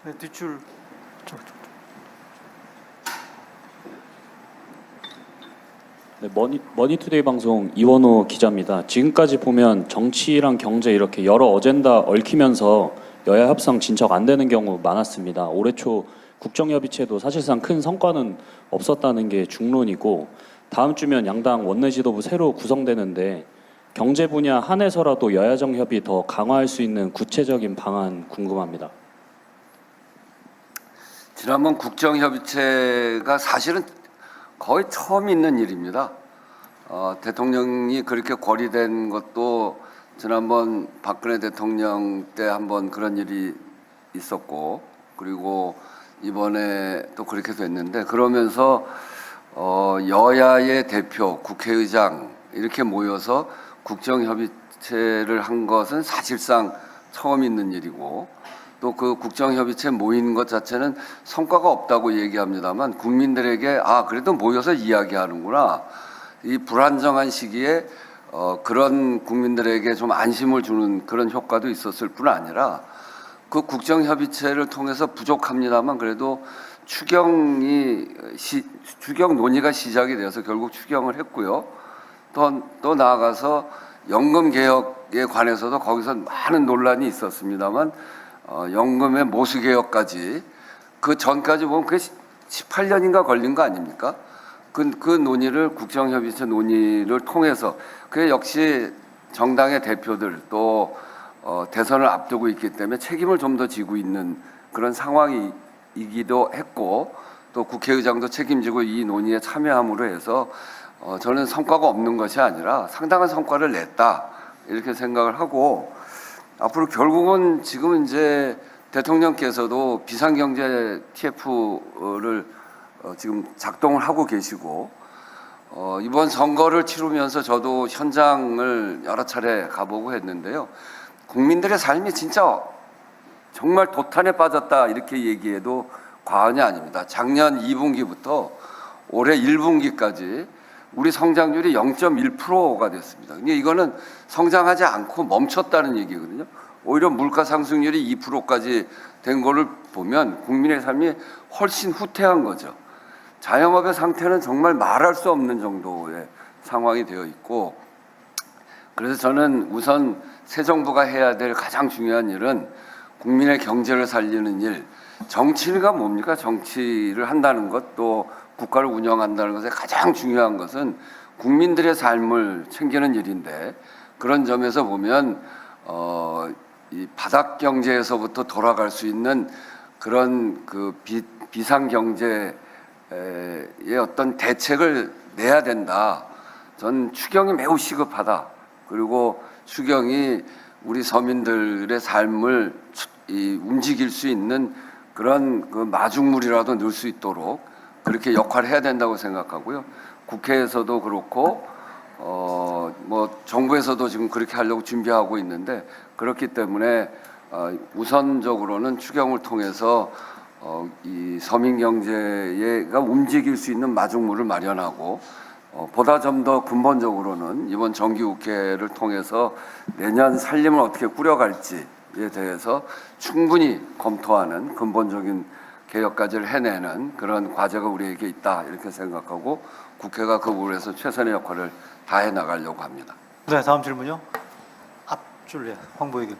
네, 뒷줄. 네, 머니투데이 방송 이원호 기자입니다. 지금까지 보면 정치랑 경제 이렇게 여러 어젠다 얽히면서 여야 협상 진척 안 되는 경우 많았습니다. 올해 초 국정협의체도 사실상 큰 성과는 없었다는 게 중론이고, 다음 주면 양당 원내 지도부 새로 구성되는데 경제 분야 한해서라도 여야정 협의 더 강화할 수 있는 구체적인 방안 궁금합니다. 지난번 국정협의체가 사실은 거의 처음 있는 일입니다. 대통령이 그렇게 고리된 것도 지난번 박근혜 대통령 때 한번 그런 일이 있었고, 그리고 이번에 또 그렇게 됐는데, 그러면서 여야의 대표, 국회의장 이렇게 모여서 국정협의체를 한 것은 사실상 처음 있는 일이고, 또 그 국정협의체 모인 것 자체는 성과가 없다고 얘기합니다만, 국민들에게 그래도 모여서 이야기하는구나, 이 불안정한 시기에 그런 국민들에게 좀 안심을 주는 그런 효과도 있었을 뿐 아니라, 그 국정협의체를 통해서 부족합니다만 그래도 추경 논의가 시작이 돼서 결국 추경을 했고요. 또 나아가서 연금 개혁에 관해서도 거기서 많은 논란이 있었습니다만, 연금의 모수 개혁까지, 그 전까지 보면 그게 18년인가 걸린 거 아닙니까? 그 논의를, 국정협의체 논의를 통해서, 그게 역시 정당의 대표들 또 대선을 앞두고 있기 때문에 책임을 좀 더 지고 있는 그런 상황이기도 했고, 또 국회의장도 책임지고 이 논의에 참여함으로 해서 저는 성과가 없는 것이 아니라 상당한 성과를 냈다, 이렇게 생각을 하고, 앞으로 결국은 지금 이제 대통령께서도 비상경제 TF를 지금 작동을 하고 계시고, 이번 선거를 치르면서 저도 현장을 여러 차례 가보고 했는데요. 국민들의 삶이 진짜 정말 도탄에 빠졌다, 이렇게 얘기해도 과언이 아닙니다. 작년 2분기부터 올해 1분기까지 우리 성장률이 0.1%가 됐습니다. 근데 이거는 성장하지 않고 멈췄다는 얘기거든요. 오히려 물가 상승률이 2%까지 된 거를 보면 국민의 삶이 훨씬 후퇴한 거죠. 자영업의 상태는 정말 말할 수 없는 정도의 상황이 되어 있고, 그래서 저는 우선 새 정부가 해야 될 가장 중요한 일은 국민의 경제를 살리는 일. 정치가 뭡니까? 정치를 한다는 것, 또 국가를 운영한다는 것에 가장 중요한 것은 국민들의 삶을 챙기는 일인데, 그런 점에서 보면 이 바닥 경제에서부터 돌아갈 수 있는 그런 그 비상 경제의 어떤 대책을 내야 된다. 전 추경이 매우 시급하다. 그리고 추경이 우리 서민들의 삶을 움직일 수 있는 그런 그 마중물이라도 넣을 수 있도록 그렇게 역할을 해야 된다고 생각하고요. 국회에서도 그렇고 뭐 정부에서도 지금 그렇게 하려고 준비하고 있는데, 그렇기 때문에 우선적으로는 추경을 통해서 이 서민 경제가 움직일 수 있는 마중물을 마련하고, 보다 좀 더 근본적으로는 이번 정기국회를 통해서 내년 살림을 어떻게 꾸려갈지에 대해서 충분히 검토하는 근본적인 개혁까지를 해내는 그런 과제가 우리에게 있다, 이렇게 생각하고 국회가 그 부분에서 최선의 역할을 다해 나가려고 합니다. 네, 다음 질문요. 앞줄에 황보혜경.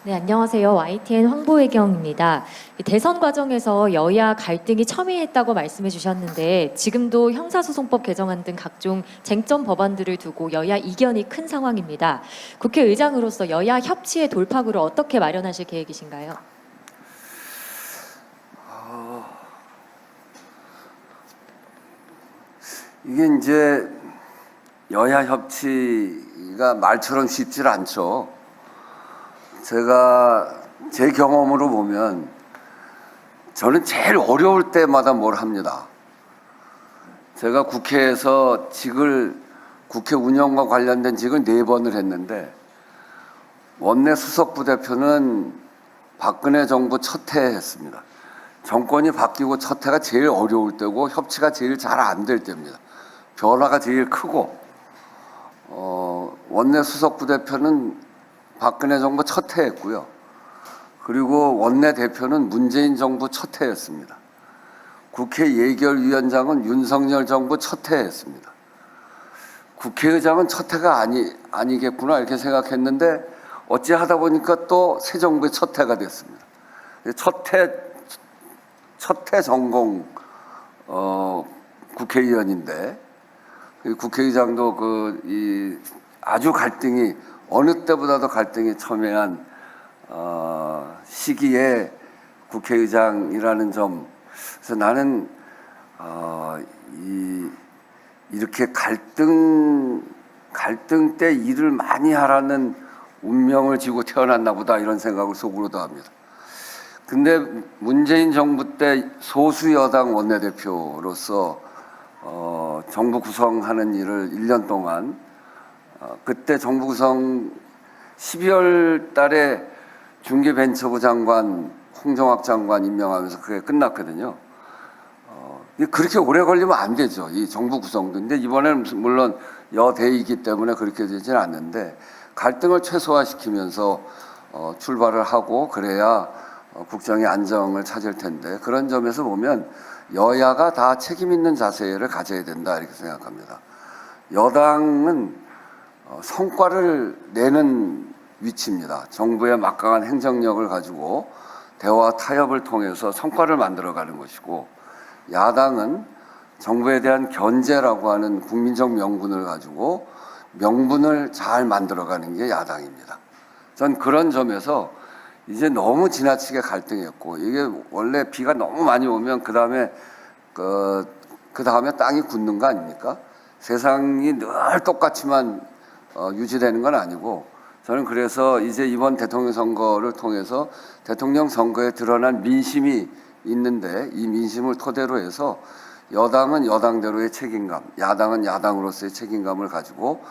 네, 안녕하세요. YTN 황보혜경입니다. 대선 과정에서 여야 갈등이 첨예했다고 말씀해 주셨는데, 지금도 형사소송법 개정안 등 각종 쟁점 법안들을 두고 여야 이견이 큰 상황입니다. 국회의장으로서 여야 협치의 돌파구를 어떻게 마련하실 계획이신가요? 이게 이제 여야 협치가 말처럼 쉽질 않죠. 제가 제 경험으로 보면 저는 제일 어려울 때마다 뭘 합니다. 제가 국회에서 국회 운영과 관련된 직을 4번을 했는데, 원내 수석부대표는 박근혜 정부 첫 해에 했습니다. 정권이 바뀌고 첫 해가 제일 어려울 때고 협치가 제일 잘 안 될 때입니다. 변화가 제일 크고, 원내 수석부대표는 박근혜 정부 첫 해 했고요. 그리고 원내대표는 문재인 정부 첫 해였습니다. 국회 예결위원장은 윤석열 정부 첫 해였습니다. 국회의장은 첫 해가 아니겠구나 이렇게 생각했는데 어찌 하다 보니까 또 새 정부의 첫 해가 됐습니다. 첫 해 전공 국회의원인데 국회의장도 아주 갈등이 어느 때보다도 갈등이 첨예한 시기에 국회의장이라는 점. 그래서 나는 이렇게 갈등 때 일을 많이 하라는 운명을 지고 태어났나 보다 이런 생각을 속으로도 합니다. 근데 문재인 정부 때 소수 여당 원내대표로서 정부 구성하는 일을 1년 동안 그때 정부 구성 12월 달에 중개벤처부 장관 홍정학 장관 임명하면서 그게 끝났거든요. 그렇게 오래 걸리면 안 되죠. 이 정부 구성도. 근데 이번에는 물론 여대이기 때문에 그렇게 되지는 않는데 갈등을 최소화시키면서 출발을 하고 그래야 국정의 안정을 찾을 텐데 그런 점에서 보면 여야가 다 책임 있는 자세를 가져야 된다 이렇게 생각합니다. 여당은 성과를 내는 위치입니다. 정부의 막강한 행정력을 가지고 대화 타협을 통해서 성과를 만들어가는 것이고 야당은 정부에 대한 견제라고 하는 국민적 명분을 가지고 명분을 잘 만들어가는 게 야당입니다. 전 그런 점에서 이제 너무 지나치게 갈등했고 이게 원래 비가 너무 많이 오면 그 다음에 땅이 굳는 거 아닙니까? 세상이 늘 똑같이만 유지되는 건 아니고 저는 그래서 이제 이번 대통령 선거를 통해서 대통령 선거에 드러난 민심이 있는데 이 민심을 토대로 해서 여당은 여당대로의 책임감, 야당은 야당으로서의 책임감을 가지고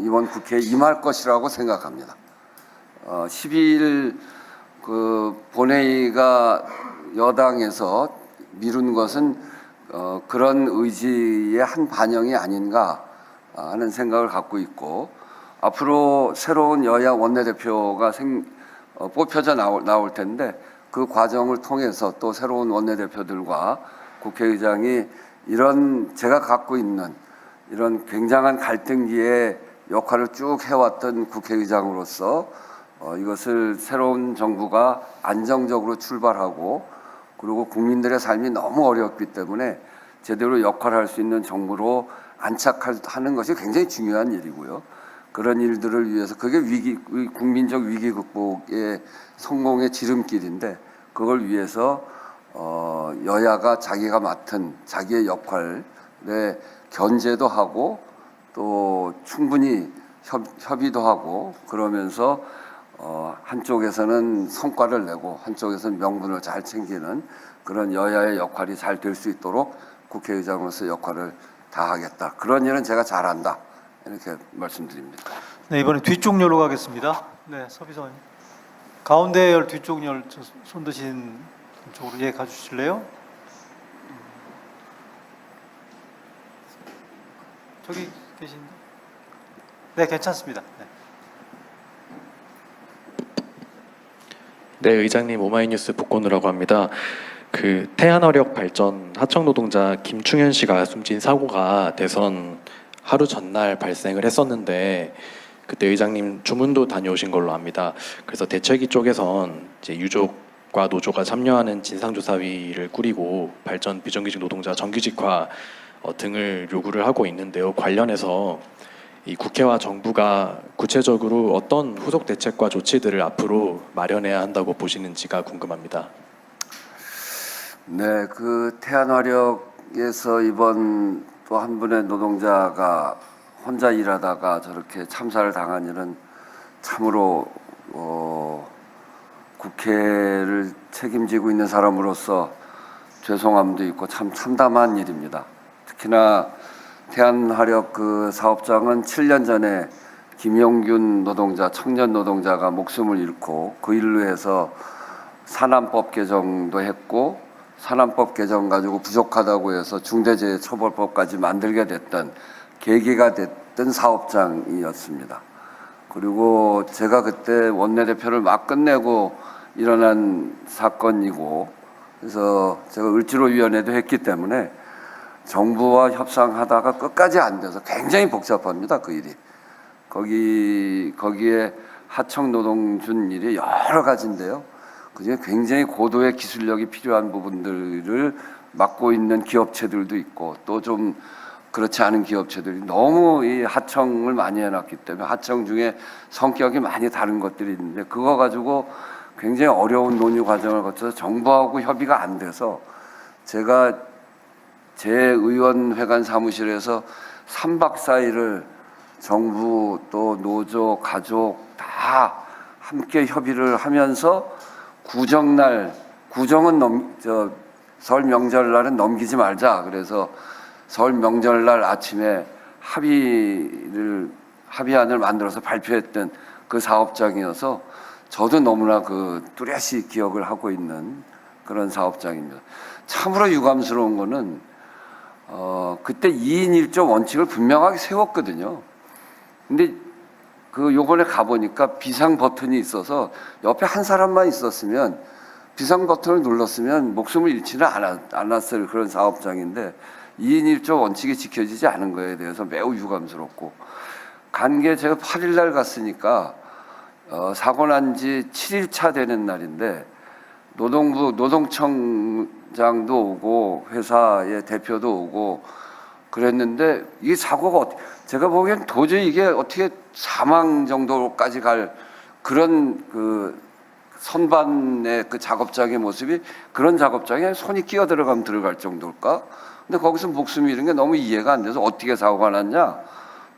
이번 국회에 임할 것이라고 생각합니다. 12일 본회의가 여당에서 미룬 것은 그런 의지의 한 반영이 아닌가 하는 생각을 갖고 있고 앞으로 새로운 여야 원내대표가 뽑혀져 나올 텐데 그 과정을 통해서 또 새로운 원내대표들과 국회의장이 이런 제가 갖고 있는 이런 굉장한 갈등기의 역할을 쭉 해왔던 국회의장으로서 이것을 새로운 정부가 안정적으로 출발하고 그리고 국민들의 삶이 너무 어렵기 때문에 제대로 역할을 할 수 있는 정부로 안착하는 것이 굉장히 중요한 일이고요. 그런 일들을 위해서 그게 국민적 위기 극복의 성공의 지름길인데 그걸 위해서 여야가 자기가 맡은 자기의 역할에 견제도 하고 또 충분히 협의도 하고 그러면서 한쪽에서는 성과를 내고 한쪽에서는 명분을 잘 챙기는 그런 여야의 역할이 잘 될 수 있도록 국회의장으로서 역할을 다하겠다. 그런 일은 제가 잘한다. 이렇게 말씀드립니다. 네, 이번에 뒤쪽 열로 가겠습니다. 네, 서비서님. 가운데 열 뒤쪽 열 손 드신 쪽으로 가주실래요? 저기 계신데? 네, 괜찮습니다. 네, 의장님 오마이뉴스 복권우라고 합니다. 그 태안화력 발전 하청 노동자 김충현 씨가 숨진 사고가 대선 하루 전날 발생을 했었는데 그때 의장님 주문도 다녀오신 걸로 압니다. 그래서 대책위 쪽에선 이제 유족과 노조가 참여하는 진상조사위를 꾸리고 발전 비정규직 노동자 정규직화 등을 요구를 하고 있는데요. 관련해서 이 국회와 정부가 구체적으로 어떤 후속 대책과 조치들을 앞으로 마련해야 한다고 보시는지가 궁금합니다. 네, 그 태안화력에서 이번 또 한 분의 노동자가 혼자 일하다가 저렇게 참사를 당한 일은 참으로 국회를 책임지고 있는 사람으로서 죄송함도 있고 참 참담한 일입니다. 특히나 태안화력 그 사업장은 7년 전에 김용균 노동자, 청년 노동자가 목숨을 잃고 그 일로 해서 산안법 개정도 했고 산안법 개정 가지고 부족하다고 해서 중대재해처벌법까지 만들게 됐던 계기가 됐던 사업장이었습니다. 그리고 제가 그때 원내대표를 막 끝내고 일어난 사건이고, 그래서 제가 을지로위원회도 했기 때문에 정부와 협상하다가 끝까지 안 돼서 굉장히 복잡합니다, 그 일이. 거기에 하청 노동 준 일이 여러 가지인데요. 그중에 굉장히 고도의 기술력이 필요한 부분들을 맡고 있는 기업체들도 있고, 또 좀 그렇지 않은 기업체들이 너무 이 하청을 많이 해놨기 때문에 하청 중에 성격이 많이 다른 것들이 있는데, 그거 가지고 굉장히 어려운 논의 과정을 거쳐서 정부하고 협의가 안 돼서 제가 제 의원회관 사무실에서 3박 4일을 정부 또 노조, 가족 다 함께 협의를 하면서 구정은 설 명절날은 넘기지 말자. 그래서 설 명절날 아침에 합의안을 만들어서 발표했던 그 사업장이어서 저도 너무나 뚜렷이 기억을 하고 있는 그런 사업장입니다. 참으로 유감스러운 거는 그때 2인 1조 원칙을 분명하게 세웠거든요. 근데 요번에 가보니까 비상 버튼이 있어서 옆에 한 사람만 있었으면, 비상 버튼을 눌렀으면 목숨을 잃지는 않았을 그런 사업장인데 2인 1조 원칙이 지켜지지 않은 거에 대해서 매우 유감스럽고, 간 게 제가 8일 날 갔으니까 사고 난 지 7일차 되는 날인데 노동청장도 오고 회사의 대표도 오고 그랬는데, 이 사고가 제가 보기엔 도저히 이게 어떻게 사망 정도까지 갈 그런 선반의 작업장의 모습이, 그런 작업장에 손이 끼어 들어가면 들어갈 정도일까? 근데 거기서 목숨 잃은 게 너무 이해가 안 돼서 어떻게 사고가 났냐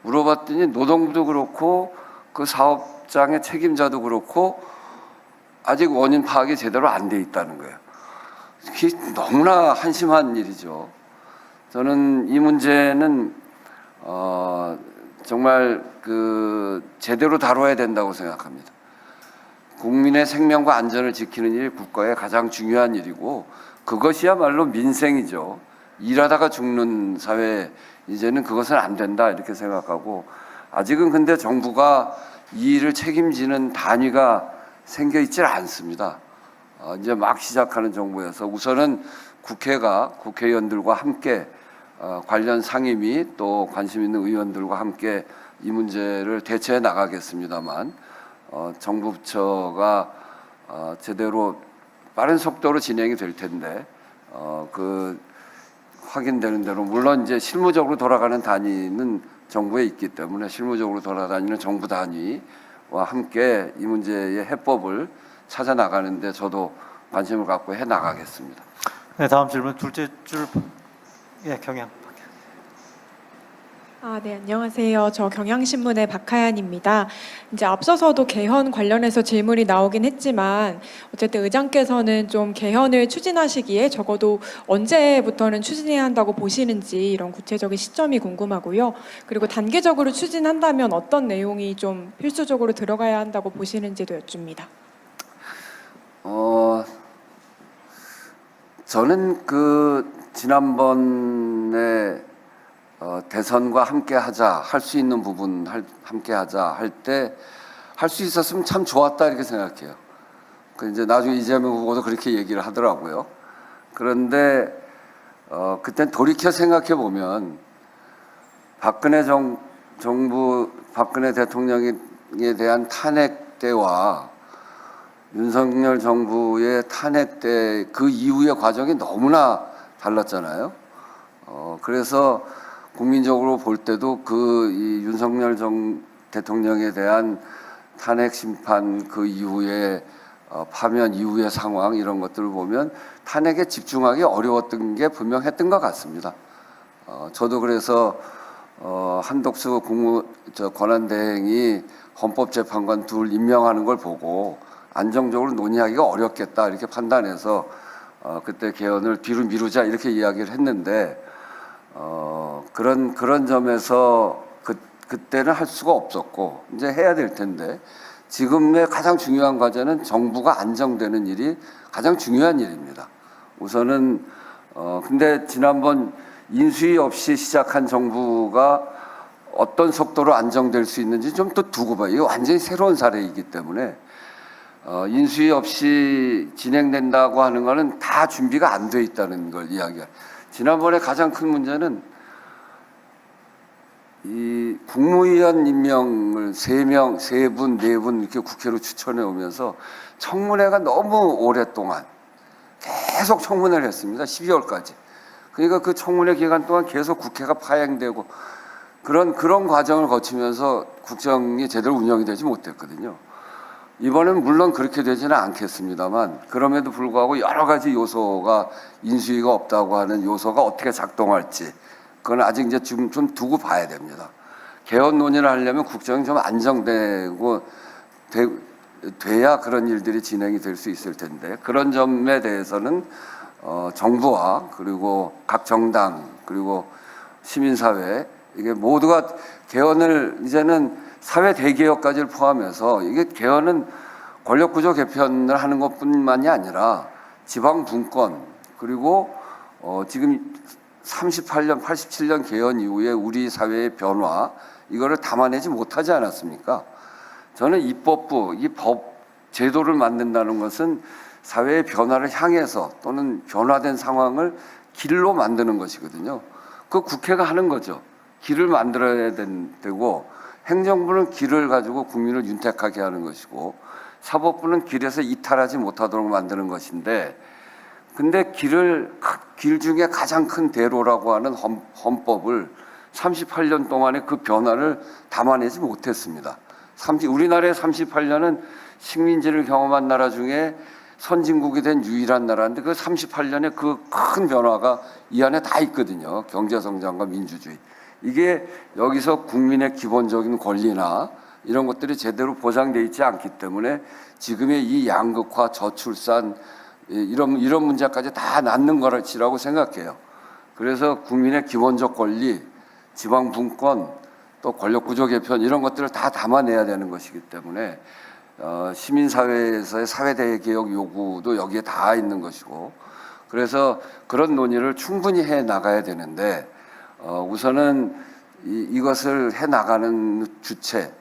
물어봤더니 노동부도 그렇고 그 사업장의 책임자도 그렇고 아직 원인 파악이 제대로 안 돼 있다는 거예요. 이게 너무나 한심한 일이죠. 저는 이 문제는 정말 제대로 다뤄야 된다고 생각합니다. 국민의 생명과 안전을 지키는 일이 국가의 가장 중요한 일이고, 그것이야말로 민생이죠. 일하다가 죽는 사회, 이제는 그것은 안 된다 이렇게 생각하고, 아직은 근데 정부가 이 일을 책임지는 단위가 생겨 있질 않습니다. 이제 막 시작하는 정부여서 우선은 국회가 국회의원들과 함께 관련 상임위 또 관심 있는 의원들과 함께 이 문제를 대처해 나가겠습니다만, 정부 부처가 제대로 빠른 속도로 진행이 될 텐데, 확인되는 대로 물론 이제 실무적으로 돌아가는 단위는 정부에 있기 때문에 실무적으로 돌아다니는 정부 단위와 함께 이 문제의 해법을 찾아 나가는데 저도 관심을 갖고 해 나가겠습니다. 네, 다음 질문 둘째 줄, 경향. 네, 안녕하세요. 저 경향신문의 박하연입니다. 이제 앞서서도 개헌 관련해서 질문이 나오긴 했지만 어쨌든 의장께서는 좀 개헌을 추진하시기에 적어도 언제부터는 추진해야 한다고 보시는지 이런 구체적인 시점이 궁금하고요. 그리고 단계적으로 추진한다면 어떤 내용이 좀 필수적으로 들어가야 한다고 보시는지도 여쭙니다. 저는 지난번에 대선과 함께하자, 할 수 있는 부분 함께하자 할 때 할 수 있었으면 참 좋았다 이렇게 생각해요. 이제 나중에 이재명 후보도 그렇게 얘기를 하더라고요. 그런데 그땐 돌이켜 생각해 보면 박근혜 정부 박근혜 대통령에 대한 탄핵 때와 윤석열 정부의 탄핵 때 그 이후의 과정이 너무나 달랐잖아요. 그래서 국민적으로 볼 때도 이 윤석열 대통령에 대한 탄핵 심판 그 이후에 파면 이후의 상황 이런 것들을 보면 탄핵에 집중하기 어려웠던 게 분명했던 것 같습니다. 저도 그래서 한덕수 권한대행이 헌법재판관 둘 임명하는 걸 보고 안정적으로 논의하기가 어렵겠다 이렇게 판단해서 그때 개헌을 뒤로 미루자 이렇게 이야기를 했는데 그런 점에서 그때는 할 수가 없었고 이제 해야 될 텐데, 지금의 가장 중요한 과제는 정부가 안정되는 일이 가장 중요한 일입니다. 우선은 근데 지난번 인수위 없이 시작한 정부가 어떤 속도로 안정될 수 있는지 좀 더 두고 봐요. 이거 완전히 새로운 사례이기 때문에 인수위 없이 진행된다고 하는 거는 다 준비가 안 돼 있다는 걸 이야기해요. 지난번에 가장 큰 문제는 이 국무위원 임명을 3명, 3분, 4분 이렇게 국회로 추천해 오면서 청문회가 너무 오랫동안 계속 청문회를 했습니다. 12월까지. 그러니까 그 청문회 기간 동안 계속 국회가 파행되고 그런 과정을 거치면서 국정이 제대로 운영이 되지 못했거든요. 이번엔 물론 그렇게 되지는 않겠습니다만 그럼에도 불구하고 여러 가지 요소가 인수위가 없다고 하는 요소가 어떻게 작동할지 그건 아직 이제 좀 두고 봐야 됩니다. 개헌 논의를 하려면 국정이 좀 안정되고 돼야 그런 일들이 진행이 될 수 있을 텐데 그런 점에 대해서는 정부와 그리고 각 정당 그리고 시민사회 이게 모두가 개헌을 이제는 사회 대개혁까지를 포함해서 이게 개헌은 권력구조 개편을 하는 것뿐만이 아니라 지방 분권 그리고 지금 38년, 87년 개헌 이후에 우리 사회의 변화 이거를 담아내지 못하지 않았습니까? 저는 입법부, 이 법 제도를 만든다는 것은 사회의 변화를 향해서 또는 변화된 상황을 길로 만드는 것이거든요. 그 국회가 하는 거죠. 길을 만들어야 되고 행정부는 길을 가지고 국민을 윤택하게 하는 것이고 사법부는 길에서 이탈하지 못하도록 만드는 것인데 근데 길 중에 가장 큰 대로라고 하는 헌법을 38년 동안에 그 변화를 담아내지 못했습니다. 우리나라의 38년은 식민지를 경험한 나라 중에 선진국이 된 유일한 나라인데 그 38년에 그 큰 변화가 이 안에 다 있거든요. 경제성장과 민주주의. 이게 여기서 국민의 기본적인 권리나 이런 것들이 제대로 보장되어 있지 않기 때문에 지금의 이 양극화, 저출산 이런 문제까지 다 낳는 것이라고 생각해요. 그래서 국민의 기본적 권리, 지방 분권, 또 권력구조 개편 이런 것들을 다 담아내야 되는 것이기 때문에 시민사회에서의 사회대개혁 요구도 여기에 다 있는 것이고 그래서 그런 논의를 충분히 해 나가야 되는데 우선은 이것을 해 나가는 주체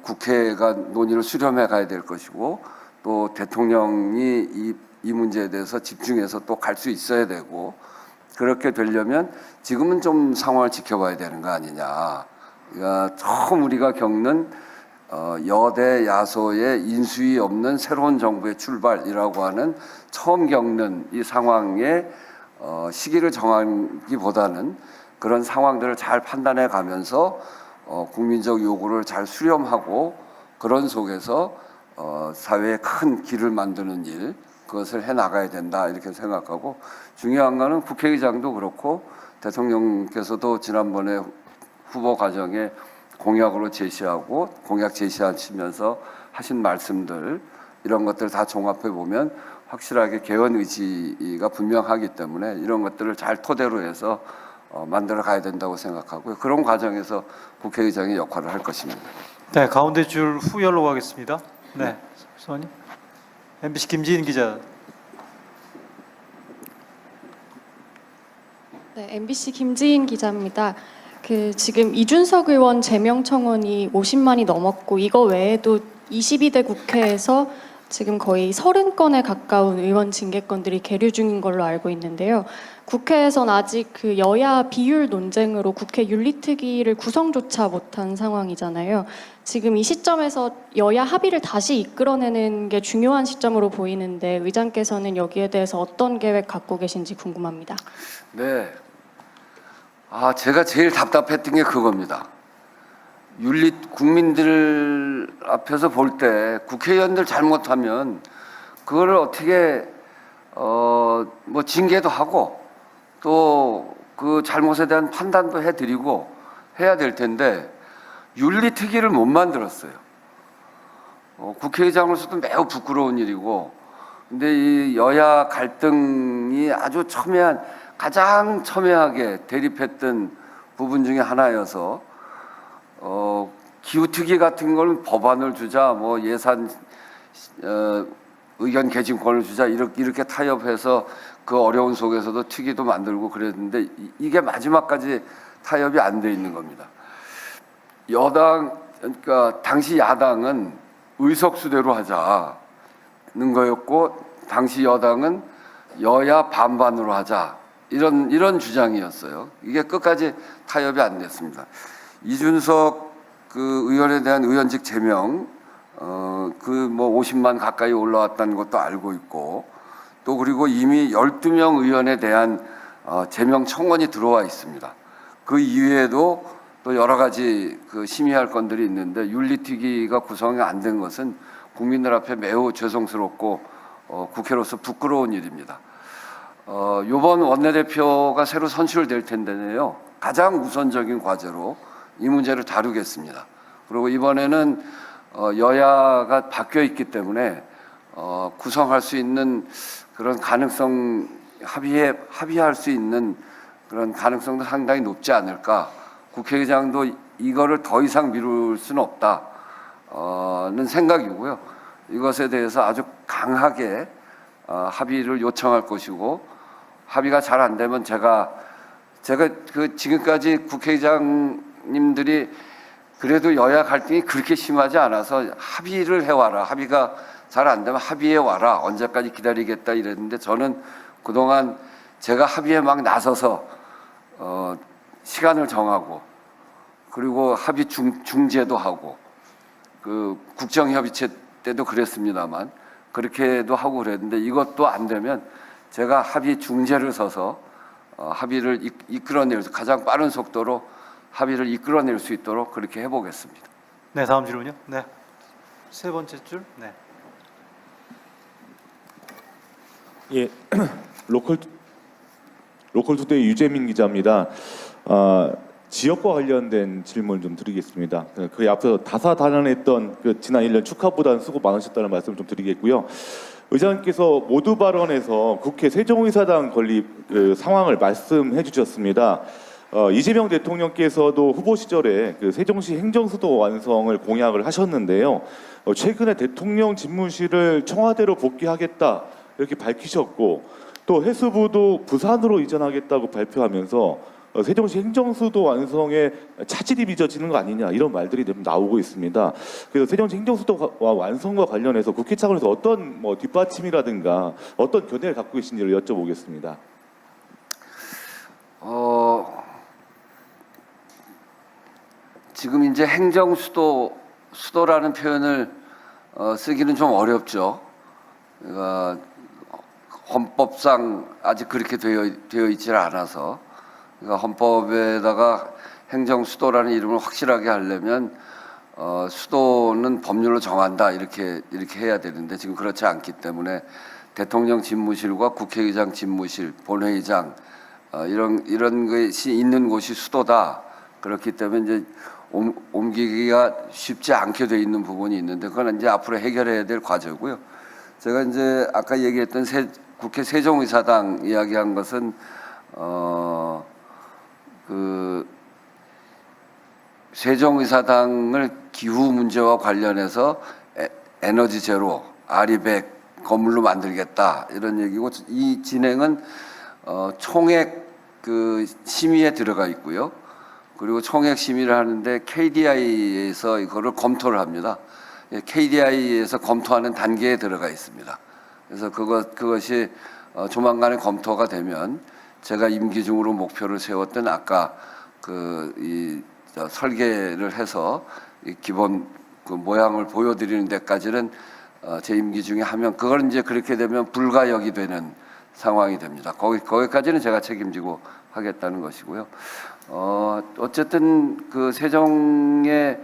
국회가 논의를 수렴해 가야 될 것이고 또 대통령이 이 문제에 대해서 집중해서 또 갈 수 있어야 되고 그렇게 되려면 지금은 좀 상황을 지켜봐야 되는 거 아니냐. 그러니까 처음 우리가 겪는 여대 야소의 인수위 없는 새로운 정부의 출발이라고 하는 처음 겪는 이 상황에 시기를 정하기보다는 그런 상황들을 잘 판단해 가면서 국민적 요구를 잘 수렴하고 그런 속에서 사회에 큰 길을 만드는 일 그것을 해 나가야 된다 이렇게 생각하고 중요한 거는 국회의장도 그렇고 대통령께서도 지난번에 후보 과정에 공약으로 제시하고 공약 제시하시면서 하신 말씀들 이런 것들 다 종합해 보면 확실하게 개헌 의지가 분명하기 때문에 이런 것들을 잘 토대로 해서 만들어 가야 된다고 생각하고요. 그런 과정에서 국회의장의 역할을 할 것입니다. 네, 가운데 줄 후열로 가겠습니다. 네, 수원님. MBC 김지인 기자. 네, MBC 김지인 기자입니다. 지금 이준석 의원 제명 청원이 50만이 넘었고 이거 외에도 22대 국회에서 지금 거의 30건에 가까운 의원 징계건들이 계류 중인 걸로 알고 있는데요. 국회에선 아직 그 여야 비율 논쟁으로 국회 윤리특위를 구성조차 못한 상황이잖아요. 지금 이 시점에서 여야 합의를 다시 이끌어내는 게 중요한 시점으로 보이는데 의장께서는 여기에 대해서 어떤 계획 갖고 계신지 궁금합니다. 네. 제가 제일 답답했던 게 그겁니다. 국민들 앞에서 볼 때 국회의원들 잘못하면 그거를 어떻게 뭐 징계도 하고 또 그 잘못에 대한 판단도 해드리고 해야 될 텐데 윤리특위를 못 만들었어요. 국회의장으로서도 매우 부끄러운 일이고 근데 이 여야 갈등이 아주 가장 첨예하게 대립했던 부분 중에 하나여서 기후특위 같은 걸 법안을 주자 뭐 예산 의견 개진권을 주자 이렇게 타협해서 그 어려운 속에서도 특위도 만들고 그랬는데 이게 마지막까지 타협이 안 돼 있는 겁니다. 그러니까 당시 야당은 의석수대로 하자 거였고 당시 여당은 여야 반반으로 하자 이런 주장이었어요. 이게 끝까지 타협이 안 됐습니다. 이준석 그 의원에 대한 의원직 제명 그 뭐 50만 가까이 올라왔다는 것도 알고 있고 또 그리고 이미 12명 의원에 대한 제명 청원이 들어와 있습니다. 그 이외에도 또 여러 가지 그 심의할 건들이 있는데 윤리특위가 구성이 안 된 것은 국민들 앞에 매우 죄송스럽고 국회로서 부끄러운 일입니다. 이번 원내대표가 새로 선출될 텐데요. 가장 우선적인 과제로 이 문제를 다루겠습니다. 그리고 이번에는 여야가 바뀌어 있기 때문에 구성할 수 있는 그런 가능성 합의할 수 있는 그런 가능성도 상당히 높지 않을까. 국회의장도 이거를 더 이상 미룰 수는 없다는 생각이고요. 이것에 대해서 아주 강하게 합의를 요청할 것이고 합의가 잘 안 되면 제가 그 지금까지 국회의장님들이 그래도 여야 갈등이 그렇게 심하지 않아서 합의를 해와라. 합의가 잘 안 되면 합의해 와라. 언제까지 기다리겠다 이랬는데 저는 그동안 제가 합의에 막 나서서 시간을 정하고 그리고 합의 중재도 하고 그 국정협의체 때도 그랬습니다만 그렇게도 하고 그랬는데 이것도 안 되면 제가 합의 중재를 서서 합의를 이끌어낼 가장 빠른 속도로 합의를 이끌어낼 수 있도록 그렇게 해보겠습니다. 네, 다음 질문요. 네, 세 번째 줄. 네. 예, 로컬투데이 유재민 기자입니다. 지역과 관련된 질문을 좀 드리겠습니다. 그 앞서 다사다난했던 그 지난 1년 축하보다는 수고 많으셨다는 말씀 좀 드리겠고요. 의장님께서 모두 발언에서 국회 세종의사당 건립 그 상황을 말씀해 주셨습니다. 이재명 대통령께서도 후보 시절에 그 세종시 행정수도 완성을 공약을 하셨는데요. 최근에 대통령 집무실을 청와대로 복귀하겠다 이렇게 밝히셨고 또 해수부도 부산으로 이전하겠다고 발표하면서 세종시 행정수도 완성에 차질이 빚어지는 거 아니냐 이런 말들이 좀 나오고 있습니다. 그래서 세종시 행정수도와 완성과 관련해서 국회 차원에서 어떤 뭐 뒷받침이라든가 어떤 견해를 갖고 계신지를 여쭤보겠습니다. 지금 이제 수도라는 표현을 쓰기는 좀 어렵죠. 그러니까 헌법상 아직 그렇게 되어 있지 않아서 그러니까 헌법에다가 행정수도라는 이름을 확실하게 하려면 수도는 법률로 정한다 이렇게 해야 되는데 지금 그렇지 않기 때문에 대통령 집무실과 국회의장 집무실, 본회의장 이런 것이 있는 곳이 수도다. 그렇기 때문에 이제 옮기기가 쉽지 않게 돼 있는 부분이 있는데 그건 이제 앞으로 해결해야 될 과제고요. 제가 이제 아까 얘기했던 국회 세종의사당 이야기한 것은 그 세종의사당을 기후 문제와 관련해서 에너지 제로, 아리백 건물로 만들겠다 이런 얘기고 이 진행은 총액 그 심의에 들어가 있고요. 그리고 총액 심의를 하는데 KDI에서 이거를 검토를 합니다. KDI에서 검토하는 단계에 들어가 있습니다. 그래서 그것이 조만간에 검토가 되면 제가 임기 중으로 목표를 세웠던 아까 설계를 해서 이 기본 그 모양을 보여드리는 데까지는 제 임기 중에 하면 그걸 이제 그렇게 되면 불가역이 되는 상황이 됩니다. 거기까지는 제가 책임지고 하겠다는 것이고요. 어쨌든 그 세종의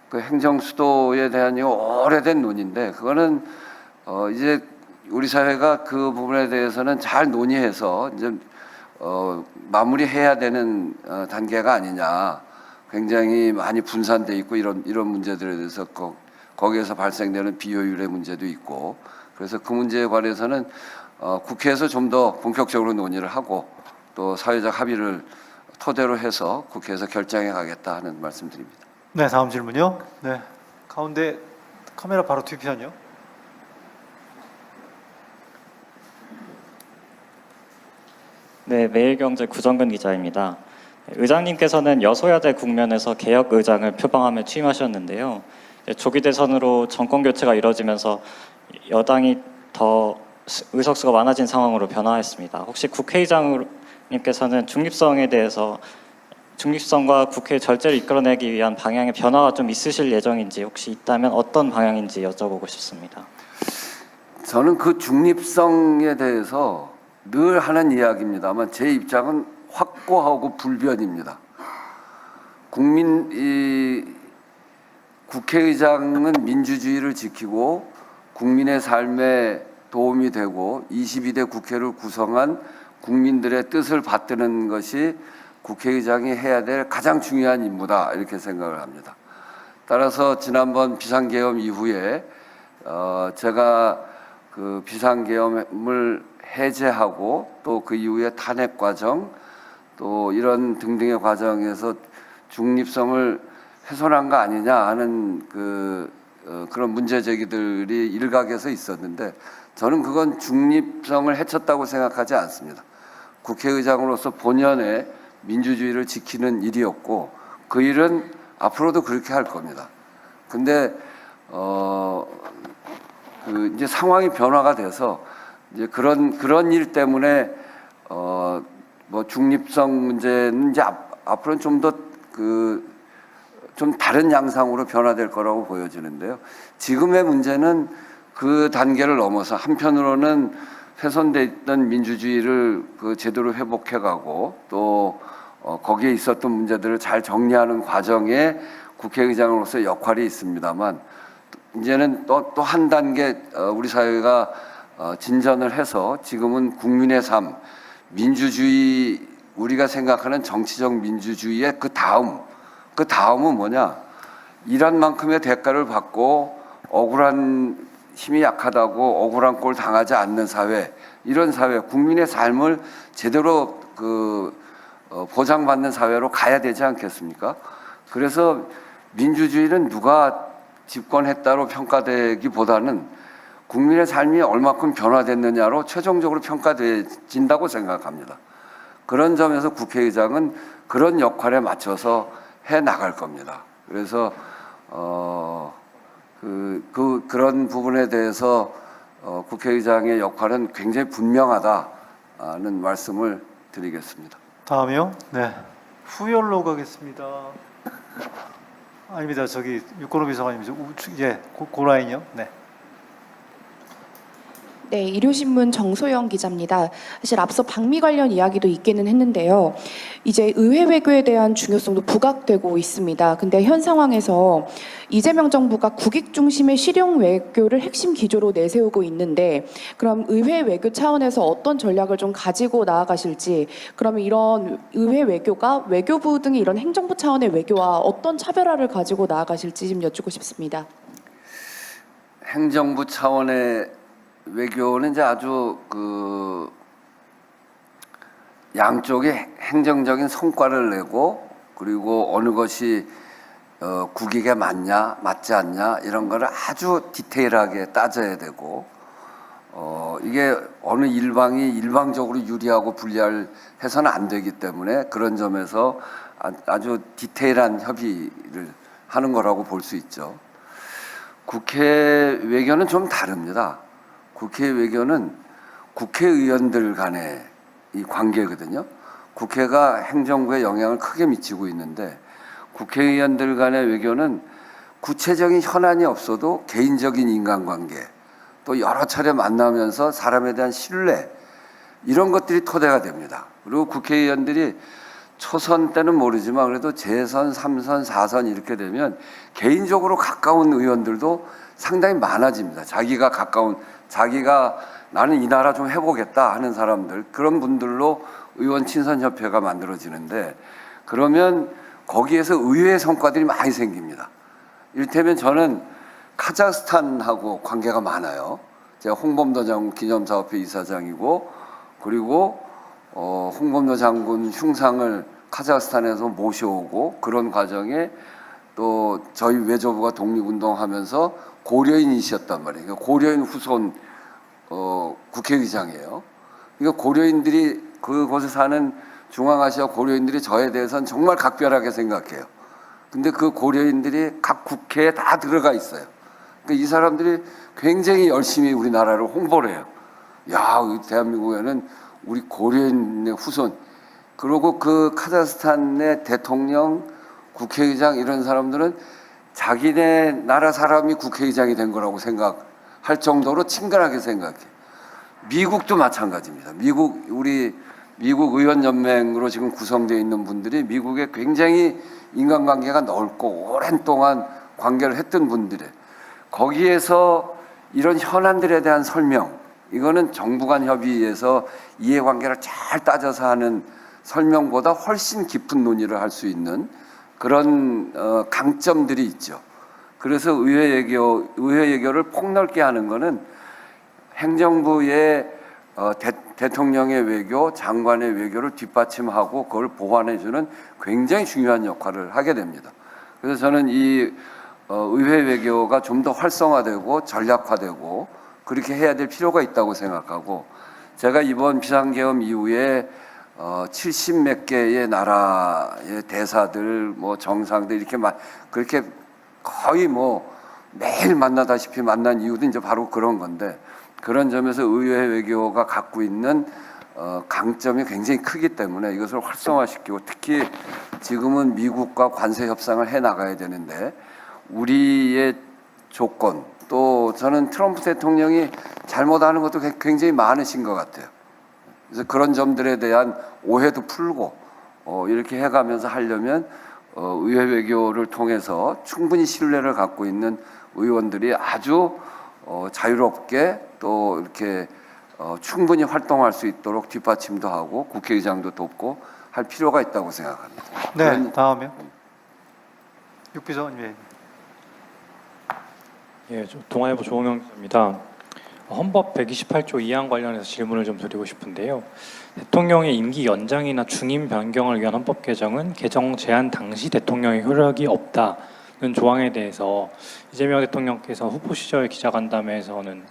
그 행정수도에 대한 이 오래된 논의인데 그거는 이제 우리 사회가 그 부분에 대해서는 잘 논의해서 이제 마무리해야 되는 단계가 아니냐. 굉장히 많이 분산돼 있고 이런 문제들에 대해서 거기에서 발생되는 비효율의 문제도 있고 그래서 그 문제에 관해서는 국회에서 좀 더 본격적으로 논의를 하고 또 사회적 합의를 토대로 해서 국회에서 결정해 가겠다 하는 말씀드립니다. 네, 다음 질문요. 네, 가운데 카메라 바로 뒤편이요. 네, 매일경제 구정근 기자입니다. 의장님께서는 여소야대 국면에서 개혁 의장을 표방하며 취임하셨는데요. 조기 대선으로 정권 교체가 이뤄지면서 여당이 더 의석수가 많아진 상황으로 변화했습니다. 혹시 국회의장님께서는 중립성과 국회의 절제를 이끌어내기 위한 방향의 변화가 좀 있으실 예정인지, 혹시 있다면 어떤 방향인지 여쭤보고 싶습니다. 저는 그 중립성에 대해서 늘 하는 이야기입니다만 제 입장은 확고하고 불변입니다. 국회의장은 민주주의를 지키고 국민의 삶에 도움이 되고 22대 국회를 구성한 국민들의 뜻을 받드는 것이 국회의장이 해야 될 가장 중요한 임무다, 이렇게 생각을 합니다. 따라서 지난번 비상계엄 이후에 제가 그 비상계엄을 해제하고 또 그 이후에 탄핵 과정 또 이런 등등의 과정에서 중립성을 훼손한 거 아니냐 하는 그런 문제 제기들이 일각에서 있었는데, 저는 그건 중립성을 해쳤다고 생각하지 않습니다. 국회의장으로서 본연의 민주주의를 지키는 일이었고 그 일은 앞으로도 그렇게 할 겁니다. 근데 이제 상황이 변화가 돼서 이제 그런 일 때문에 뭐 중립성 문제는 이제 앞으로는 좀 더 좀 다른 양상으로 변화될 거라고 보여지는데요. 지금의 문제는 그 단계를 넘어서 한편으로는 훼손돼 있던 민주주의를 제대로 회복해가고 또 거기에 있었던 문제들을 잘 정리하는 과정에 국회의장으로서 역할이 있습니다만, 이제는 또 한 단계 우리 사회가 진전을 해서 지금은 국민의 삶, 민주주의, 우리가 생각하는 정치적 민주주의의 그 다음은 뭐냐? 일한 만큼의 대가를 받고 억울한 힘이 약하다고 억울한 꼴 당하지 않는 사회, 이런 사회, 국민의 삶을 제대로 보장받는 사회로 가야 되지 않겠습니까? 그래서 민주주의는 누가 집권했다로 평가되기보다는 국민의 삶이 얼마큼 변화됐느냐로 최종적으로 평가된다고 생각합니다. 그런 점에서 국회의장은 그런 역할에 맞춰서 해 나갈 겁니다. 그래서 그런 부분에 대해서 국회의장의 역할은 굉장히 분명하다는 말씀을 드리겠습니다. 다음이요. 네. 후열로 가겠습니다. 아닙니다. 저기 육건호 비서관님, 예, 그 라인이요. 네. 네, 일요신문 정소영 기자입니다. 사실 앞서 방미 관련 이야기도 있기는 했는데요. 이제 의회 외교에 대한 중요성도 부각되고 있습니다. 근데 현 상황에서 이재명 정부가 국익 중심의 실용 외교를 핵심 기조로 내세우고 있는데, 그럼 의회 외교 차원에서 어떤 전략을 좀 가지고 나아가실지, 그러면 이런 의회 외교가 외교부 등의 이런 행정부 차원의 외교와 어떤 차별화를 가지고 나아가실지 좀 여쭙고 싶습니다. 행정부 차원의 외교는 이제 아주 양쪽의 행정적인 성과를 내고, 그리고 어느 것이 국익에 맞냐 맞지 않냐 이런 거를 아주 디테일하게 따져야 되고, 이게 어느 일방이 일방적으로 유리하고 불리할 해서는 안 되기 때문에 그런 점에서 아주 디테일한 협의를 하는 거라고 볼 수 있죠. 국회 외교는 좀 다릅니다. 국회 외교는 국회의원들 간의 이 관계거든요. 국회가 행정부에 영향을 크게 미치고 있는데, 국회의원들 간의 외교는 구체적인 현안이 없어도 개인적인 인간관계, 또 여러 차례 만나면서 사람에 대한 신뢰, 이런 것들이 토대가 됩니다. 그리고 국회의원들이 초선 때는 모르지만 그래도 재선, 3선, 4선 이렇게 되면 개인적으로 가까운 의원들도 상당히 많아집니다. 자기가 나는 이 나라 좀 해보겠다 하는 사람들, 그런 분들로 의원 친선협회가 만들어지는데, 그러면 거기에서 의외의 성과들이 많이 생깁니다. 이를테면 저는 카자흐스탄하고 관계가 많아요. 제가 홍범도 장군 기념사업회 이사장이고, 그리고 홍범도 장군 흉상을 카자흐스탄에서 모셔오고, 그런 과정에 또 저희 외교부가 독립운동하면서 고려인이셨단 말이에요. 그러니까 고려인 후손 국회의장이에요. 그러니까 고려인들이, 그곳에 사는 중앙아시아 고려인들이 저에 대해서는 정말 각별하게 생각해요. 근데 그 고려인들이 각 국회에 다 들어가 있어요. 그러니까 이 사람들이 굉장히 열심히 우리나라를 홍보를 해요. 야, 대한민국에는 우리 고려인의 후손, 그리고 그 카자흐스탄의 대통령, 국회의장 이런 사람들은 자기네 나라 사람이 국회의장이 된 거라고 생각할 정도로 친근하게 생각해. 미국도 마찬가지입니다. 우리 미국 의원연맹으로 지금 구성되어 있는 분들이 미국에 굉장히 인간관계가 넓고 오랜 동안 관계를 했던 분들이에요. 거기에서 이런 현안들에 대한 설명, 이거는 정부 간 협의에서 이해관계를 잘 따져서 하는 설명보다 훨씬 깊은 논의를 할 수 있는 그런 강점들이 있죠. 그래서 의회 예결을 폭넓게 하는 거는 행정부의 대통령의 외교, 장관의 외교를 뒷받침하고 그걸 보완해주는 굉장히 중요한 역할을 하게 됩니다. 그래서 저는 이 의회 외교가 좀 더 활성화되고 전략화되고 그렇게 해야 될 필요가 있다고 생각하고, 제가 이번 비상계엄 이후에 70몇 개의 나라의 대사들, 뭐 정상들 이렇게 그렇게 거의 뭐 매일 만나다시피 만난 이유도 이제 바로 그런 건데, 그런 점에서 의회 외교가 갖고 있는 강점이 굉장히 크기 때문에 이것을 활성화시키고, 특히 지금은 미국과 관세 협상을 해 나가야 되는데 우리의 조건, 또 저는 트럼프 대통령이 잘못하는 것도 굉장히 많으신 것 같아요. 그래서 그런 점들에 대한 오해도 풀고 이렇게 해가면서 하려면 의회 외교를 통해서 충분히 신뢰를 갖고 있는 의원들이 아주 자유롭게 또 이렇게 충분히 활동할 수 있도록 뒷받침도 하고 국회의장도 돕고 할 필요가 있다고 생각합니다. 네, 다음에 육비서관님. 예, 동아일보 조홍영 기자입니다. 헌법 128조 2항 관련해서 질문을 좀 드리고 싶은데요. 대통령의 임기 연장이나 중임 변경을 위한 헌법 개정은 개정 제한 당시 대통령의 효력이 없다는 조항에 대해서 이재명 대통령께서 후보 시절 기자간담회에서는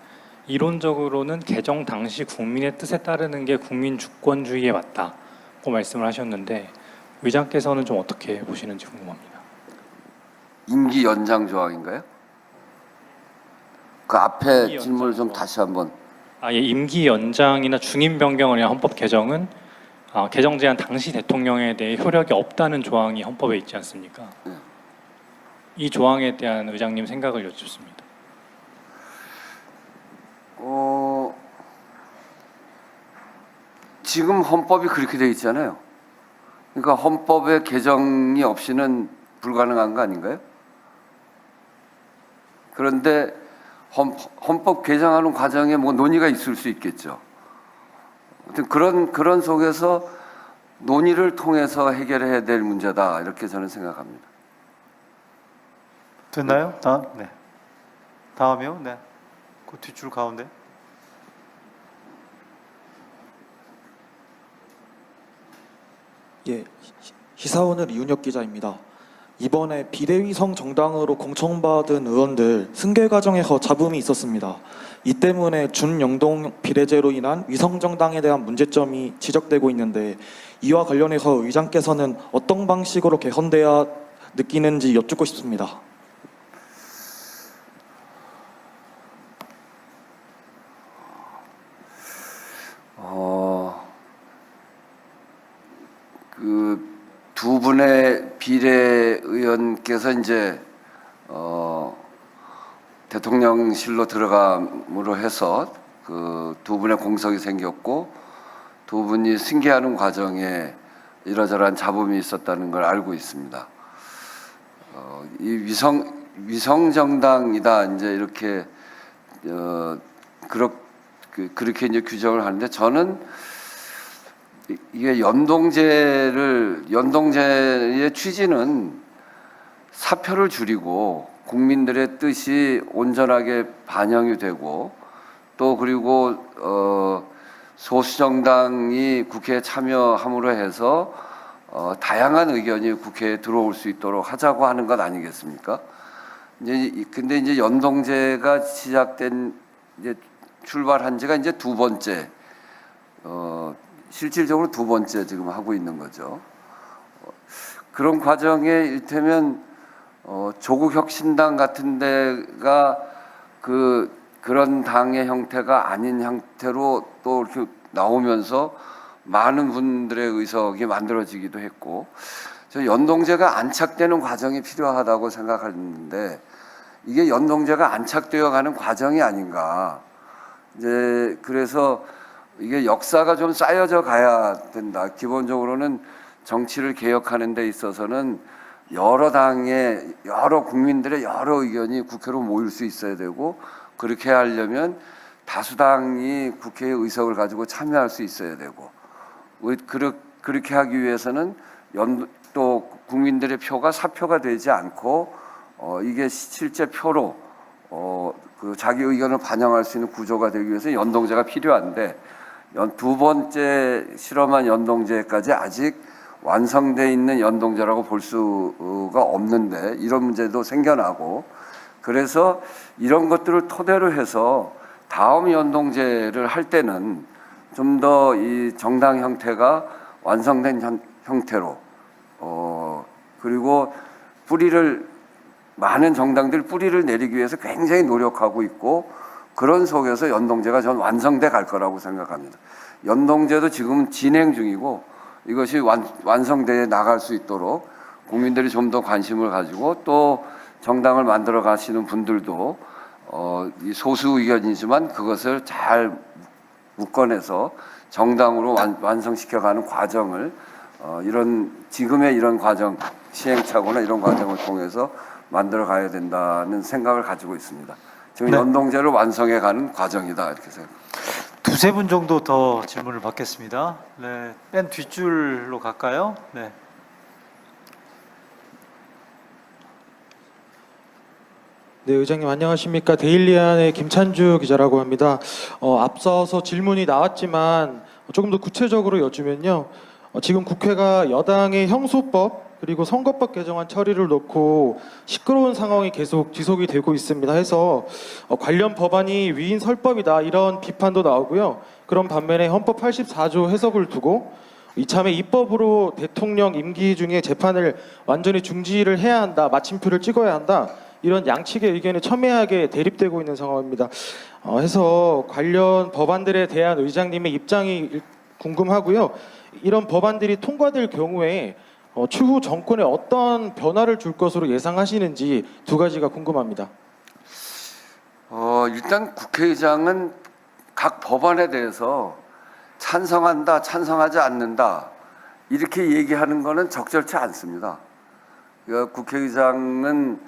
이론적으로는 개정 당시 국민의 뜻에 따르는 게 국민 주권주의에 맞다고 말씀을 하셨는데, 의장께서는 좀 어떻게 보시는지 궁금합니다. 임기 연장 조항인가요? 그 앞에 질문을 좀 다시 한번. 예, 임기 연장이나 중임 변경을 위한 헌법 개정은 개정 제한 당시 대통령에 대해 효력이 없다는 조항이 헌법에 있지 않습니까? 네. 이 조항에 대한 의장님 생각을 여쭙습니다. 지금 헌법이 그렇게 돼 있잖아요. 그러니까 헌법의 개정이 없이는 불가능한 거 아닌가요? 그런데 헌법 개정하는 과정에 뭐 논의가 있을 수 있겠죠. 아무튼 그런 속에서 논의를 통해서 해결해야 될 문제다, 이렇게 저는 생각합니다. 됐나요? 다음, 네. 다음이요. 네. 그 뒷줄 가운데. 예, 시사오늘 이윤혁 기자입니다. 이번에 비대위성 정당으로 공천받은 의원들 승계 과정에서 잡음이 있었습니다. 이 때문에 준영동 비례제로 인한 위성 정당에 대한 문제점이 지적되고 있는데, 이와 관련해서 의장께서는 어떤 방식으로 개선돼야 느끼는지 여쭙고 싶습니다. 그 두 분의 비례의원께서 이제 대통령실로 들어감으로 해서 그 두 분의 공석이 생겼고, 두 분이 승계하는 과정에 이러저러한 잡음이 있었다는 걸 알고 있습니다. 이 위성 정당이다 이제 이렇게 그렇게 이제 규정을 하는데, 저는 이게 연동제의 취지는 사표를 줄이고 국민들의 뜻이 온전하게 반영이 되고, 또 그리고 소수정당이 국회에 참여함으로 해서 다양한 의견이 국회에 들어올 수 있도록 하자고 하는 것 아니겠습니까? 근데 이제 연동제가 시작된, 이제 출발한 지가 이제 두 번째, 실질적으로 두 번째 지금 하고 있는 거죠. 그런 과정에 이를테면 조국혁신당 같은 데가 그런 당의 형태가 아닌 형태로 또 이렇게 나오면서 많은 분들의 의석이 만들어지기도 했고, 저 연동제가 안착되는 과정이 필요하다고 생각하는데 이게 연동제가 안착되어 가는 과정이 아닌가. 이제 그래서 이게 역사가 좀 쌓여져 가야 된다. 기본적으로는 정치를 개혁하는 데 있어서는 여러 당의 여러 국민들의 여러 의견이 국회로 모일 수 있어야 되고, 그렇게 하려면 다수당이 국회의 의석을 가지고 참여할 수 있어야 되고, 그렇게 하기 위해서는 또 국민들의 표가 사표가 되지 않고 이게 실제 표로 그 자기 의견을 반영할 수 있는 구조가 되기 위해서 연동제가 필요한데, 두 번째 실험한 연동제까지 아직 완성돼 있는 연동제라고 볼 수가 없는데, 이런 문제도 생겨나고, 그래서 이런 것들을 토대로 해서 다음 연동제를 할 때는 좀 더 이 정당 형태가 완성된 형태로 그리고 많은 정당들 뿌리를 내리기 위해서 굉장히 노력하고 있고, 그런 속에서 연동제가 전 완성돼 갈 거라고 생각합니다. 연동제도 지금 진행 중이고, 이것이 완성돼 나갈 수 있도록 국민들이 좀 더 관심을 가지고, 또 정당을 만들어 가시는 분들도 이 소수 의견이지만 그것을 잘 묶어내서 정당으로 완성시켜가는 과정을 지금의 이런 과정, 시행착오나 이런 과정을 통해서 만들어 가야 된다는 생각을 가지고 있습니다. 지금 연동제를 완성해가는 과정이다, 이렇게 생각합니다. 두세 분 정도 더 질문을 받겠습니다. 네, 맨 뒷줄로 갈까요? 네. 네, 의장님 안녕하십니까? 데일리안의 김찬주 기자라고 합니다. 앞서서 질문이 나왔지만 조금 더 구체적으로 여쭈면요. 지금 국회가 여당의 형소법 그리고 선거법 개정안 처리를 놓고 시끄러운 상황이 계속 지속이 되고 있습니다. 해서 관련 법안이 위인 설법이다 이런 비판도 나오고요. 그런 반면에 헌법 84조 해석을 두고 이참에 입법으로 대통령 임기 중에 재판을 완전히 중지를 해야 한다, 마침표를 찍어야 한다, 이런 양측의 의견이 첨예하게 대립되고 있는 상황입니다. 해서 관련 법안들에 대한 의장님의 입장이 궁금하고요. 이런 법안들이 통과될 경우에 추후 정권에 어떤 변화를 줄 것으로 예상하시는지 두 가지가 궁금합니다. 일단 국회의장은 각 법안에 대해서 찬성한다, 찬성하지 않는다 이렇게 얘기하는 것은 적절치 않습니다. 그러니까 국회의장은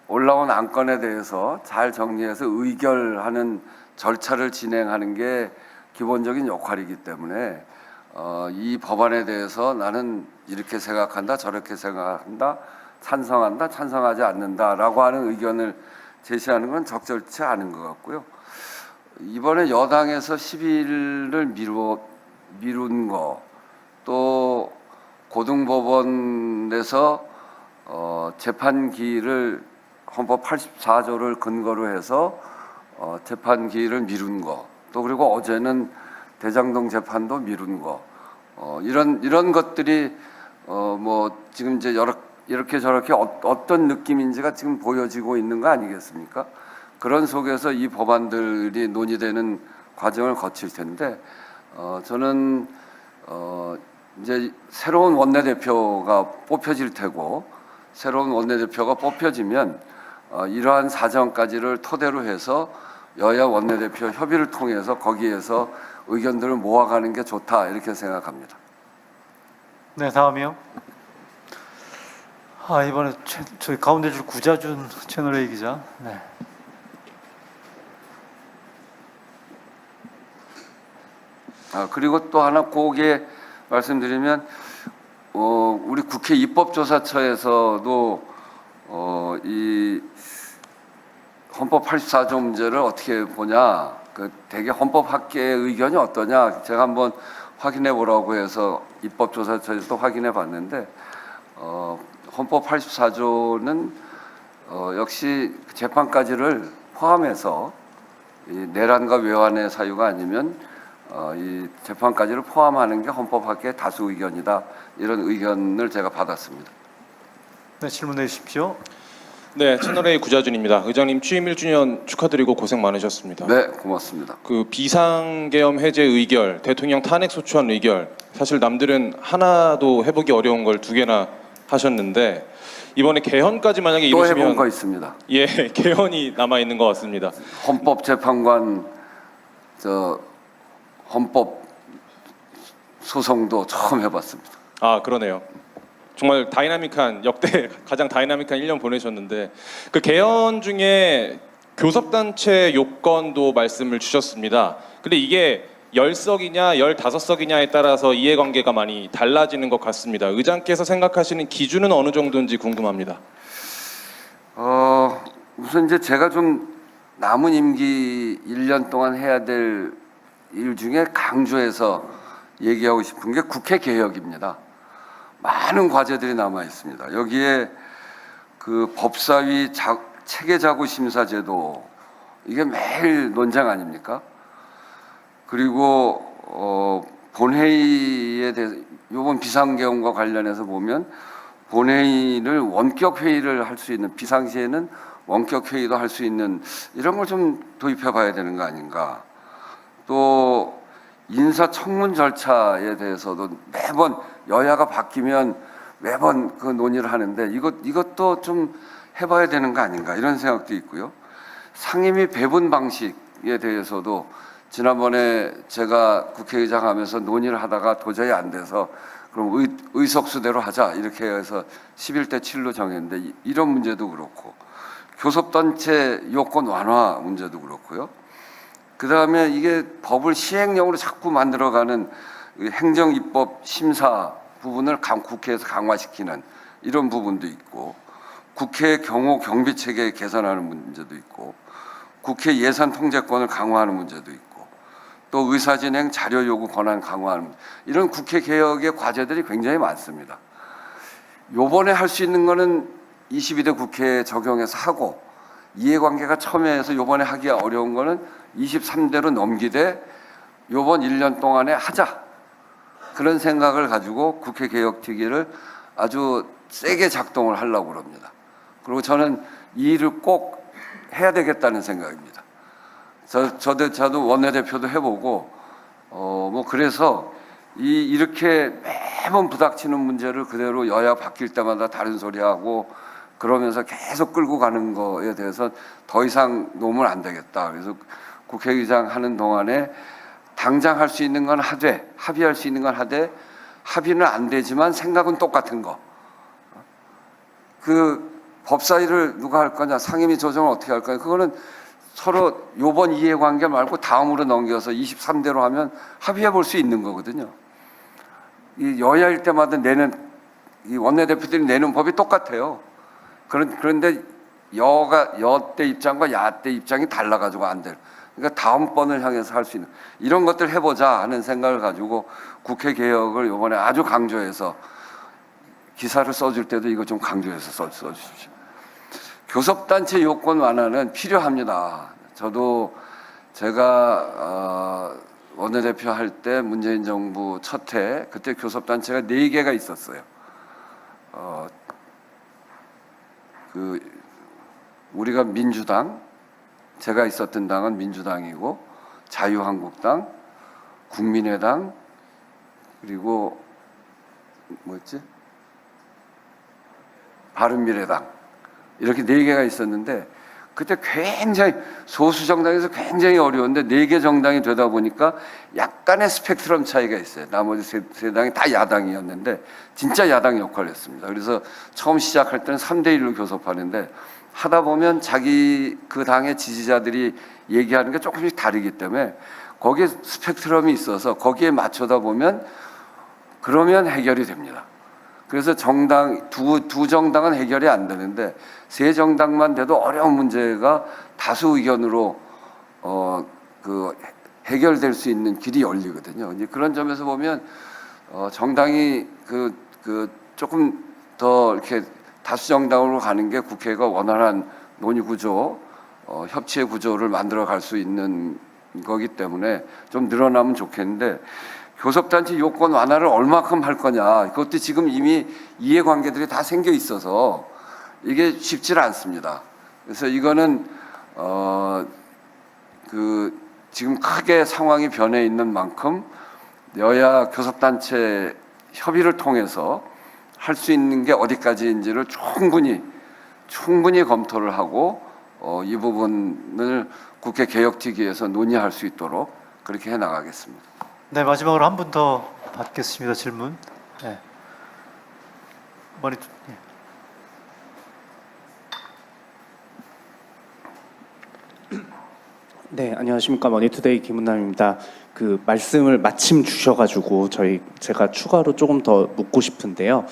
올라온 안건에 대해서 잘 정리해서 의결하는 절차를 진행하는 게 기본적인 역할이기 때문에 이 법안에 대해서 나는 이렇게 생각한다, 저렇게 생각한다, 찬성한다, 찬성하지 않는다라고 하는 의견을 제시하는 건 적절치 않은 것 같고요. 이번에 여당에서 10일을 미룬 거, 또 고등법원에서 재판기를 헌법 84조를 근거로 해서 재판기를 미룬 거, 또 그리고 어제는 대장동 재판도 미룬 거, 이런 것들이 뭐 지금 이제 이렇게 저렇게 어떤 느낌인지가 지금 보여지고 있는 거 아니겠습니까? 그런 속에서 이 법안들이 논의되는 과정을 거칠 텐데, 저는 이제 새로운 원내대표가 뽑혀질 테고, 새로운 원내대표가 뽑혀지면 이러한 사정까지를 토대로 해서 여야 원내대표 협의를 통해서 거기에서 의견들을 모아가는 게 좋다, 이렇게 생각합니다. 네, 다음이요. 이번에 저희 가운데 줄 구자준 채널A 기자. 네. 그리고 또 하나 고게 말씀드리면, 우리 국회 입법조사처에서도 이 헌법 84조 문제를 어떻게 보냐, 대개 헌법학계의 의견이 어떠냐, 제가 한번 확인해 보라고 해서 입법조사처에서 확인해 봤는데, 헌법 84조는 역시 재판까지를 포함해서 이 내란과 외환의 사유가 아니면 이 재판까지를 포함하는 게 헌법학계의 다수 의견이다, 이런 의견을 제가 받았습니다. 네, 질문해 주십시오. 네, 채널A 구자준입니다. 의장님 취임 1주년 축하드리고 고생 많으셨습니다. 네, 고맙습니다. 그 비상계엄 해제 의결, 대통령 탄핵 소추안 의결, 사실 남들은 하나도 해보기 어려운 걸 2개나 하셨는데 이번에 개헌까지 만약에 또 이루시면 해본 거 있습니다. 예, 개헌이 남아 있는 것 같습니다. 헌법재판관 헌법 소송도 처음 해봤습니다. 아, 그러네요. 정말 다이나믹한 역대 가장 다이나믹한 1년 보내셨는데 그 개헌 중에 교섭단체 요건도 말씀을 주셨습니다. 근데 이게 10석이냐 15석이냐에 따라서 이해관계가 많이 달라지는 것 같습니다. 의장께서 생각하시는 기준은 어느 정도인지 궁금합니다. 우선 이제 제가 좀 남은 임기 1년 동안 해야 될 일 중에 강조해서 얘기하고 싶은 게 국회 개혁입니다. 많은 과제들이 남아 있습니다. 여기에 그 법사위 체계자구심사제도 이게 매일 논쟁 아닙니까? 그리고 본회의에 대해서 이번 비상계엄과 관련해서 보면 본회의를 원격 회의를 할 수 있는, 비상시에는 원격 회의도 할 수 있는 이런 걸 좀 도입해 봐야 되는 거 아닌가. 또 인사청문 절차에 대해서도 매번 여야가 바뀌면 매번 그 논의를 하는데 이것도 좀 해봐야 되는 거 아닌가 이런 생각도 있고요. 상임위 배분 방식에 대해서도 지난번에 제가 국회의장 하면서 논의를 하다가 도저히 안 돼서 그럼 의석수대로 하자 이렇게 해서 11대 7로 정했는데 이런 문제도 그렇고 교섭단체 요건 완화 문제도 그렇고요. 그 다음에 이게 법을 시행령으로 자꾸 만들어가는 행정입법 심사 부분을 국회에서 강화시키는 이런 부분도 있고 국회 경호 경비 체계 개선하는 문제도 있고 국회 예산 통제권을 강화하는 문제도 있고 또 의사진행 자료 요구 권한 강화하는 문제. 이런 국회 개혁의 과제들이 굉장히 많습니다. 요번에 할 수 있는 거는 22대 국회에 적용해서 하고 이해관계가 첨예해서 요번에 하기 어려운 거는 23대로 넘기되 요번 1년 동안에 하자. 그런 생각을 가지고 국회 개혁특위를 아주 세게 작동을 하려고 그럽니다. 그리고 저는 이 일을 꼭 해야 되겠다는 생각입니다. 저도 원내대표도 해보고 뭐 그래서 이렇게 매번 부닥치는 문제를 그대로 여야 바뀔 때마다 다른 소리하고 그러면서 계속 끌고 가는 거에 대해서 더 이상 놓으면 안 되겠다. 그래서 국회의장 하는 동안에 당장 할 수 있는 건 하되 합의할 수 있는 건 하되 합의는 안 되지만 생각은 똑같은 거. 그 법사위를 누가 할 거냐, 상임위 조정을 어떻게 할 거냐. 그거는 서로 요번 이해관계 말고 다음으로 넘겨서 23대로 하면 합의해 볼 수 있는 거거든요. 이 여야일 때마다 내는 이 원내대표들이 내는 법이 똑같아요. 그런데 여 때 입장과 야 때 입장이 달라가지고 안 돼. 그러니까 다음번을 향해서 할 수 있는 이런 것들 해보자 하는 생각을 가지고 국회 개혁을 이번에 아주 강조해서 기사를 써줄 때도 이거 좀 강조해서 써주십시오. 교섭단체 요건 완화는 필요합니다. 저도 제가 원내대표 할 때 문재인 정부 첫 해 그때 교섭단체가 4개가 있었어요. 우리가 민주당, 제가 있었던 당은 민주당이고 자유한국당, 국민의당 그리고 뭐였지? 바른미래당 이렇게 4개가 있었는데 그때 굉장히 소수 정당에서 굉장히 어려운데 4개 정당이 되다 보니까 약간의 스펙트럼 차이가 있어요. 나머지 세 당이 다 야당이었는데 진짜 야당 역할을 했습니다. 그래서 처음 시작할 때는 3대1로 교섭하는데 하다 보면 자기 그 당의 지지자들이 얘기하는 게 조금씩 다르기 때문에 거기에 스펙트럼이 있어서 거기에 맞춰다 보면 그러면 해결이 됩니다. 그래서 정당 두 정당은 해결이 안 되는데 3정당만 돼도 어려운 문제가 다수 의견으로 해결될 수 있는 길이 열리거든요. 이제 그런 점에서 보면 정당이 조금 더 이렇게 다수 정당으로 가는 게 국회가 원활한 논의 구조, 협치의 구조를 만들어 갈 수 있는 거기 때문에 좀 늘어나면 좋겠는데 교섭단체 요건 완화를 얼마큼 할 거냐 그것도 지금 이미 이해관계들이 다 생겨 있어서 이게 쉽지 않습니다. 그래서 이거는 지금 크게 상황이 변해 있는 만큼 여야 교섭단체 협의를 통해서 할 수 있는 게 어디까지인지를 충분히 검토를 하고 이 부분을 국회 개혁특위에서 논의할 수 있도록 그렇게 해 나가겠습니다. 네, 마지막으로 한 분 더 받겠습니다. 질문. 네. 네, 안녕하십니까. 머니투데이 김은남입니다. 그 말씀을 마침 주셔가지고 제가 추가로 조금 더 묻고 싶은데요.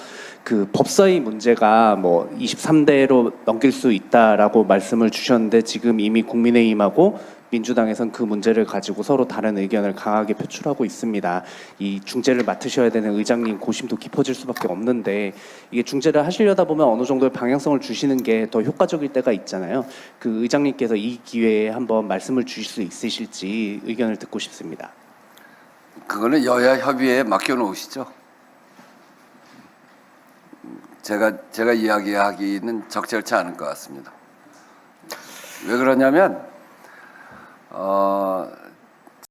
그 법사위 문제가 뭐 23대로 넘길 수 있다라고 말씀을 주셨는데 지금 이미 국민의힘하고 민주당에선 그 문제를 가지고 서로 다른 의견을 강하게 표출하고 있습니다. 이 중재를 맡으셔야 되는 의장님 고심도 깊어질 수밖에 없는데 이게 중재를 하시려다 보면 어느 정도의 방향성을 주시는 게 더 효과적일 때가 있잖아요. 그 의장님께서 이 기회에 한번 말씀을 주실 수 있으실지 의견을 듣고 싶습니다. 그거는 여야 협의에 맡겨놓으시죠. 제가 이야기하기는 적절치 않을 것 같습니다. 왜 그러냐면